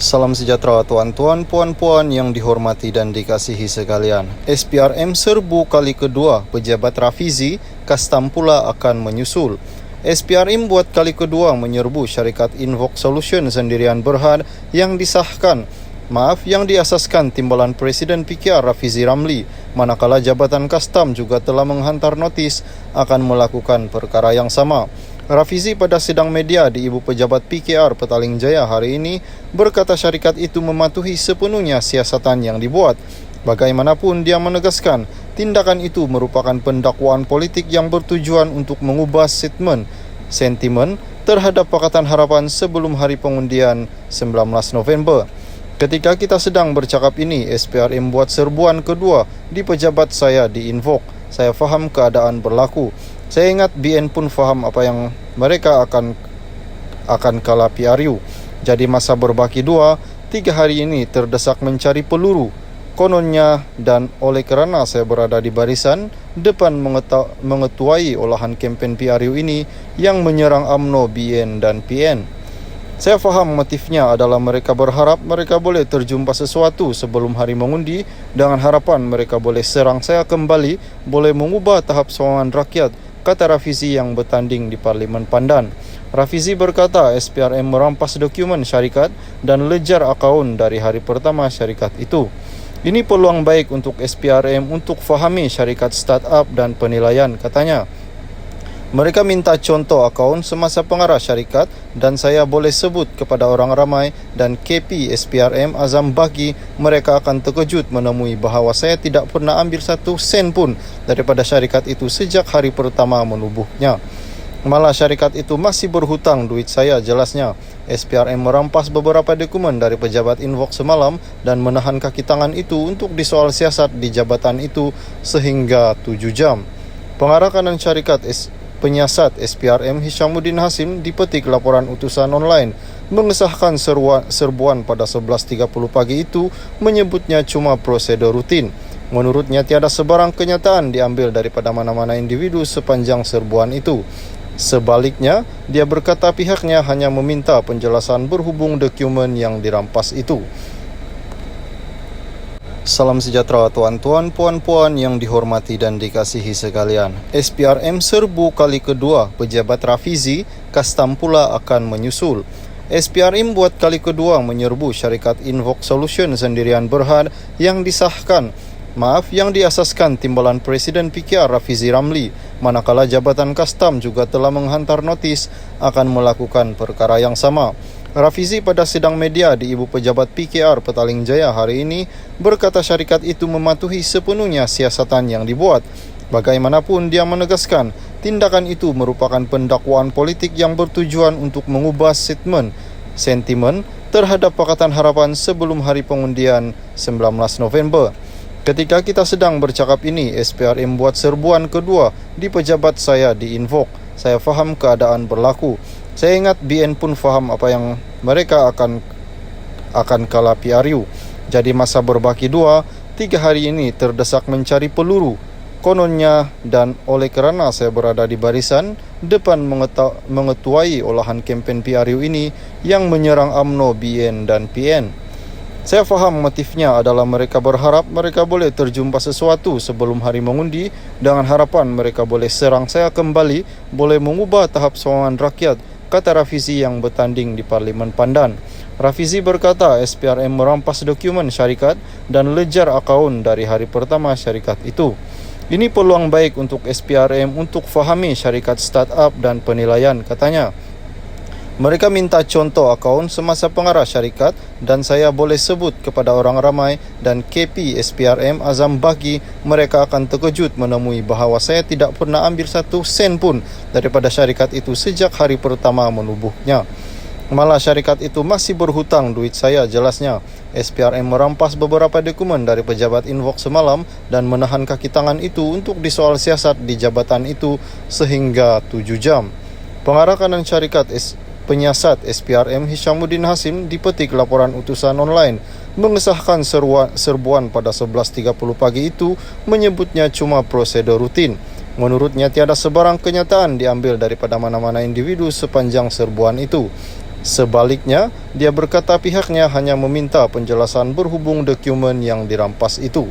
Salam sejahtera tuan-tuan, puan-puan yang dihormati dan dikasihi sekalian. SPRM serbu kali kedua, pejabat Rafizi, Kastam pula akan menyusul. SPRM buat kali kedua menyerbu syarikat Invoke Solution Sendirian Berhad yang yang diasaskan timbalan Presiden PKR Rafizi Ramli, manakala Jabatan Kastam juga telah menghantar notis akan melakukan perkara yang sama. Rafizi pada sidang media di Ibu Pejabat PKR Petaling Jaya hari ini berkata syarikat itu mematuhi sepenuhnya siasatan yang dibuat. Bagaimanapun dia menegaskan, tindakan itu merupakan pendakwaan politik yang bertujuan untuk mengubah sentimen terhadap Pakatan Harapan sebelum hari pengundian 19 November. Ketika kita sedang bercakap ini, SPRM buat serbuan kedua di pejabat saya di Invoke. Saya faham keadaan berlaku. Saya ingat BN pun faham apa yang mereka akan kalah PRU. Jadi masa berbaki 3 hari ini terdesak mencari peluru. Kononnya, dan oleh kerana saya berada di barisan depan mengetuai olahan kempen PRU ini yang menyerang UMNO, BN dan PN. Saya faham motifnya adalah mereka berharap mereka boleh terjumpa sesuatu sebelum hari mengundi dengan harapan mereka boleh serang saya kembali, boleh mengubah tahap sokongan rakyat, kata Rafizi yang bertanding di Parlimen Pandan. Rafizi berkata SPRM merampas dokumen syarikat dan lejar akaun dari hari pertama syarikat itu. Ini peluang baik untuk SPRM untuk fahami syarikat startup dan penilaian, katanya. Mereka minta contoh akaun semasa pengarah syarikat dan saya boleh sebut kepada orang ramai dan KP SPRM azam bagi mereka akan terkejut menemui bahawa saya tidak pernah ambil 1 sen pun daripada syarikat itu sejak hari pertama menubuhnya. Malah syarikat itu masih berhutang duit saya, jelasnya. SPRM merampas beberapa dokumen dari pejabat Invoke semalam dan menahan kaki tangan itu untuk disoal siasat di jabatan itu sehingga 7 jam. Pengarah kanan syarikat Penyiasat SPRM Hishamuddin Hasim dipetik laporan utusan online mengesahkan serbuan pada 11.30 pagi itu menyebutnya cuma prosedur rutin. Menurutnya tiada sebarang kenyataan diambil daripada mana-mana individu sepanjang serbuan itu. Sebaliknya, dia berkata pihaknya hanya meminta penjelasan berhubung dokumen yang dirampas itu. Salam sejahtera tuan-tuan, puan-puan yang dihormati dan dikasihi sekalian. SPRM serbu kali kedua, pejabat Rafizi, Kastam pula akan menyusul. SPRM buat kali kedua menyerbu syarikat Invoke Solution Sendirian Berhad yang diasaskan timbalan Presiden PKR Rafizi Ramli, manakala Jabatan Kastam juga telah menghantar notis akan melakukan perkara yang sama. Rafizi pada sidang media di Ibu Pejabat PKR Petaling Jaya hari ini berkata syarikat itu mematuhi sepenuhnya siasatan yang dibuat. Bagaimanapun dia menegaskan, tindakan itu merupakan pendakwaan politik yang bertujuan untuk mengubah sentimen terhadap Pakatan Harapan sebelum hari pengundian 19 November. Ketika kita sedang bercakap ini, SPRM buat serbuan kedua di pejabat saya di Invoke. Saya faham keadaan berlaku. Saya ingat BN pun faham apa yang mereka akan kalah PRU. Jadi masa berbaki 3 hari ini terdesak mencari peluru. Kononnya, dan oleh kerana saya berada di barisan depan mengetuai olahan kempen PRU ini yang menyerang UMNO, BN dan PN. Saya faham motifnya adalah mereka berharap mereka boleh terjumpa sesuatu sebelum hari mengundi dengan harapan mereka boleh serang saya kembali, boleh mengubah tahap sokongan rakyat, kata Rafizi yang bertanding di Parlimen Pandan. Rafizi berkata SPRM merampas dokumen syarikat dan lejar akaun dari hari pertama syarikat itu. Ini peluang baik untuk SPRM untuk fahami syarikat startup dan penilaian, katanya. Mereka minta contoh akaun semasa pengarah syarikat dan saya boleh sebut kepada orang ramai dan KP SPRM azam bagi mereka akan terkejut menemui bahawa saya tidak pernah ambil 1 sen pun daripada syarikat itu sejak hari pertama menubuhnya. Malah syarikat itu masih berhutang duit saya, jelasnya. SPRM merampas beberapa dokumen dari pejabat Invoke semalam dan menahan kaki tangan itu untuk disoal siasat di jabatan itu sehingga 7 jam. Pengarah kanan syarikat Penyiasat SPRM Hishamuddin Hasim dipetik laporan utusan online mengesahkan serbuan pada 11.30 pagi itu menyebutnya cuma prosedur rutin. Menurutnya tiada sebarang kenyataan diambil daripada mana-mana individu sepanjang serbuan itu. Sebaliknya, dia berkata pihaknya hanya meminta penjelasan berhubung dokumen yang dirampas itu.